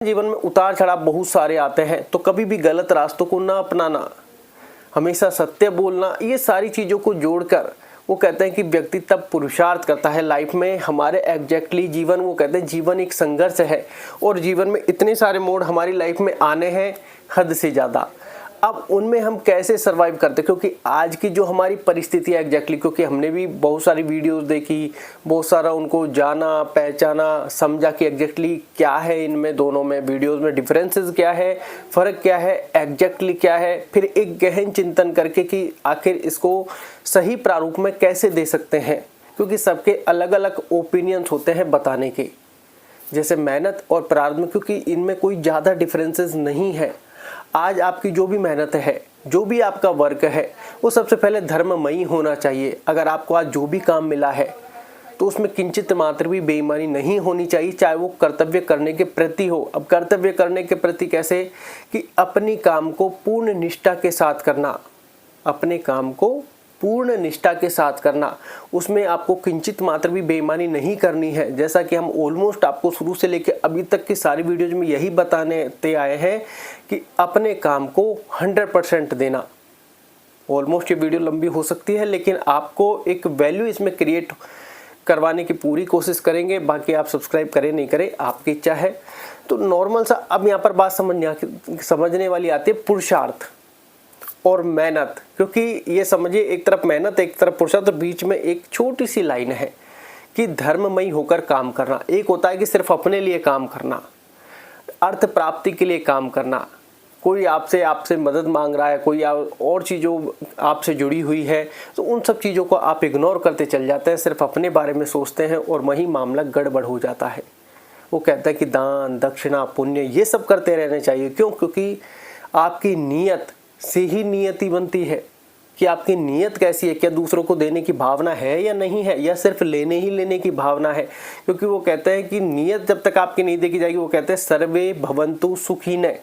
जीवन में उतार चढ़ाव बहुत सारे आते हैं, तो कभी भी गलत रास्तों को ना अपनाना, हमेशा सत्य बोलना, ये सारी चीज़ों को जोड़कर वो कहते हैं कि व्यक्ति तब पुरुषार्थ करता है लाइफ में। हमारे एग्जैक्टली जीवन, वो कहते हैं जीवन एक संघर्ष है और जीवन में इतने सारे मोड़ हमारी लाइफ में आने हैं हद से ज़्यादा। अब उनमें हम कैसे सरवाइव करते, क्योंकि आज की जो हमारी परिस्थिति है एग्जैक्टली, क्योंकि हमने भी बहुत सारी वीडियोस देखी, बहुत सारा उनको जाना, पहचाना, समझा कि एग्जैक्टली क्या है इनमें दोनों में, वीडियोस में डिफरेंसेस क्या है, फ़र्क क्या है, एग्जैक्टली क्या है। फिर एक गहन चिंतन करके कि आखिर इसको सही प्रारूप में कैसे दे सकते हैं, क्योंकि सबके अलग अलग ओपिनियंस होते हैं बताने के। जैसे मेहनत और प्रारब्ध में, क्योंकि इनमें कोई ज़्यादा डिफरेंसेस नहीं है। आज आपकी जो भी मेहनत है, जो भी आपका वर्क है, वो सबसे पहले धर्ममयी होना चाहिए। अगर आपको आज जो भी काम मिला है तो उसमें किंचित मात्र भी बेईमानी नहीं होनी चाहिए, चाहे वो कर्तव्य करने के प्रति हो। अब कर्तव्य करने के प्रति कैसे, कि अपनी काम को पूर्ण निष्ठा के साथ करना, अपने काम को पूर्ण निष्ठा के साथ करना, उसमें आपको किंचित मात्र भी बेईमानी नहीं करनी है। जैसा कि हम ऑलमोस्ट आपको शुरू से लेकर अभी तक की सारी वीडियोज में यही बताने ते आए हैं कि अपने काम को 100% देना। ऑलमोस्ट ये वीडियो लंबी हो सकती है, लेकिन आपको एक वैल्यू इसमें क्रिएट करवाने की पूरी कोशिश करेंगे। बाकी आप सब्सक्राइब करें नहीं करें आपकी इच्छा है। तो नॉर्मल सा अब यहाँ पर बात समझने वाली आती है पुरुषार्थ और मेहनत, क्योंकि ये समझिए एक तरफ मेहनत एक तरफ पुरुषार्थ, तो बीच में एक छोटी सी लाइन है कि धर्ममयी होकर काम करना। एक होता है कि सिर्फ अपने लिए काम करना, अर्थ प्राप्ति के लिए काम करना, कोई आपसे मदद मांग रहा है, कोई और चीज़ों आपसे जुड़ी हुई है, तो उन सब चीज़ों को आप इग्नोर करते चल जाते हैं, सिर्फ अपने बारे में सोचते हैं और वही मामला गड़बड़ हो जाता है। वो कहता है कि दान दक्षिणा पुण्य ये सब करते रहने चाहिए। क्यों? क्योंकि आपकी नीयत से ही नियति बनती है कि आपकी नीयत कैसी है, क्या दूसरों को देने की भावना है या नहीं है, या सिर्फ लेने की भावना है। क्योंकि वो कहते हैं कि नीयत जब तक आपकी नहीं देखी जाएगी, वो कहते हैं सर्वे भवन्तु सुखिनः,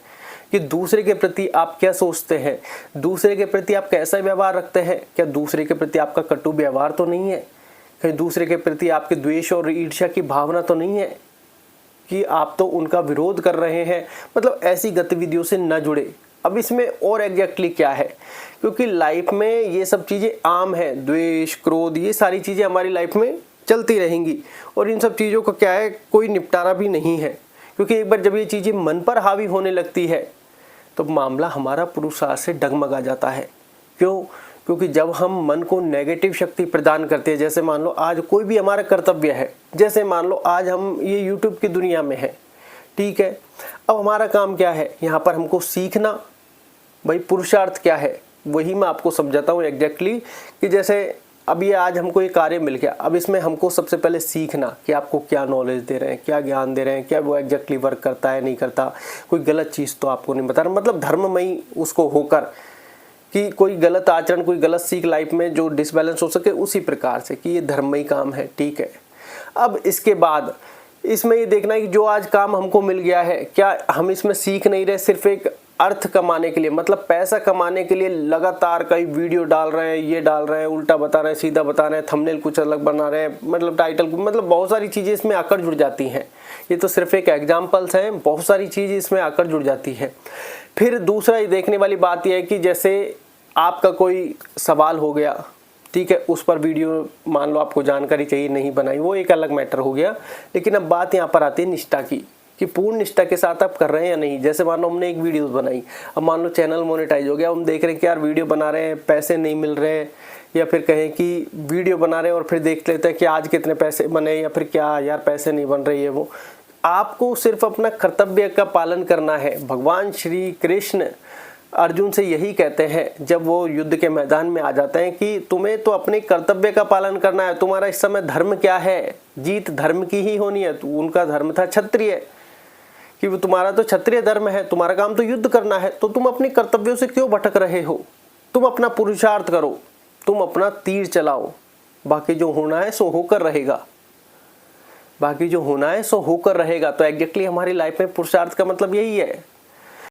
कि दूसरे के प्रति आप क्या सोचते हैं, दूसरे के प्रति आप कैसा व्यवहार रखते हैं। क्या दूसरे के प्रति आपका कटु व्यवहार तो नहीं है, कहीं दूसरे के प्रति आपके द्वेष और ईर्ष्या की भावना तो नहीं है कि आप तो उनका विरोध कर रहे हैं, मतलब ऐसी गतिविधियों से न जुड़े। अब इसमें और एग्जैक्टली क्या है, क्योंकि लाइफ में ये सब चीज़ें आम है, द्वेष क्रोध ये सारी चीज़ें हमारी लाइफ में चलती रहेंगी और इन सब चीज़ों का क्या है, कोई निपटारा भी नहीं है। क्योंकि एक बार जब ये चीज़ें मन पर हावी होने लगती है तो मामला हमारा पुरुषार्थ से डगमगा जाता है। क्यों? क्योंकि जब हम मन को नेगेटिव शक्ति प्रदान करते हैं, जैसे मान लो आज कोई भी हमारा कर्तव्य है, जैसे मान लो आज हम ये यूट्यूब की दुनिया में हैं, ठीक है, अब हमारा काम क्या है, यहाँ पर हमको सीखना। भाई पुरुषार्थ क्या है, वही मैं आपको समझाता हूँ एग्जैक्टली, कि जैसे अब ये आज हमको ये कार्य मिल गया, अब इसमें हमको सबसे पहले सीखना कि आपको क्या नॉलेज दे रहे हैं, क्या ज्ञान दे रहे हैं, क्या वो एग्जैक्टली वर्क करता है नहीं करता, कोई गलत चीज़ तो आपको नहीं बता रहा, मतलब धर्ममयी उसको होकर कि कोई गलत आचरण, कोई गलत सीख लाइफ में जो डिसबैलेंस हो सके, उसी प्रकार से कि ये धर्ममयी काम है, ठीक है। अब इसके बाद इसमें ये देखना है कि जो आज काम हमको मिल गया है, क्या हम इसमें सीख नहीं रहे, सिर्फ एक अर्थ कमाने के लिए, मतलब पैसा कमाने के लिए लगातार कई वीडियो डाल रहे हैं, ये डाल रहे हैं, उल्टा बता रहे हैं, सीधा बता रहे हैं, थंबनेल कुछ अलग बना रहे हैं, मतलब टाइटल, मतलब बहुत सारी चीज़ें इसमें आकर जुड़ जाती हैं। ये तो सिर्फ एक एग्जाम्पल्स हैं, बहुत सारी चीज़ें इसमें आकर जुड़ जाती है। फिर दूसरा ये देखने वाली बात यह है कि जैसे आपका कोई सवाल हो गया, ठीक है, उस पर वीडियो मान लो आपको जानकारी चाहिए, नहीं बनाई, वो एक अलग मैटर हो गया। लेकिन अब बात यहाँ पर आती है निष्ठा की, कि पूर्ण निष्ठा के साथ आप कर रहे हैं या नहीं। जैसे मान लो हमने एक वीडियो बनाई, अब मान लो चैनल मोनेटाइज हो गया, हम देख रहे हैं कि यार वीडियो बना रहे हैं, पैसे नहीं मिल रहे, या फिर कहें कि वीडियो बना रहे हैं और फिर देख लेते हैं कि आज कितने पैसे बने, या फिर क्या यार पैसे नहीं बन रही है। वो आपको सिर्फ अपना कर्तव्य का पालन करना है। भगवान श्री कृष्ण अर्जुन से यही कहते हैं जब वो युद्ध के मैदान में आ जाते हैं कि तुम्हें तो अपने कर्तव्य का पालन करना है, तुम्हारा इस समय धर्म क्या है, जीत धर्म की ही होनी है। तो उनका धर्म था क्षत्रिय, कि वो तुम्हारा तो क्षत्रिय धर्म है, तुम्हारा काम तो युद्ध करना है, तो तुम अपने कर्तव्यों से क्यों भटक रहे हो, तुम अपना पुरुषार्थ करो, तुम अपना तीर चलाओ, बाकी जो होना है सो होकर रहेगा, बाकी जो होना है सो होकर रहेगा। तो एग्जैक्टली हमारी लाइफ में पुरुषार्थ का मतलब यही है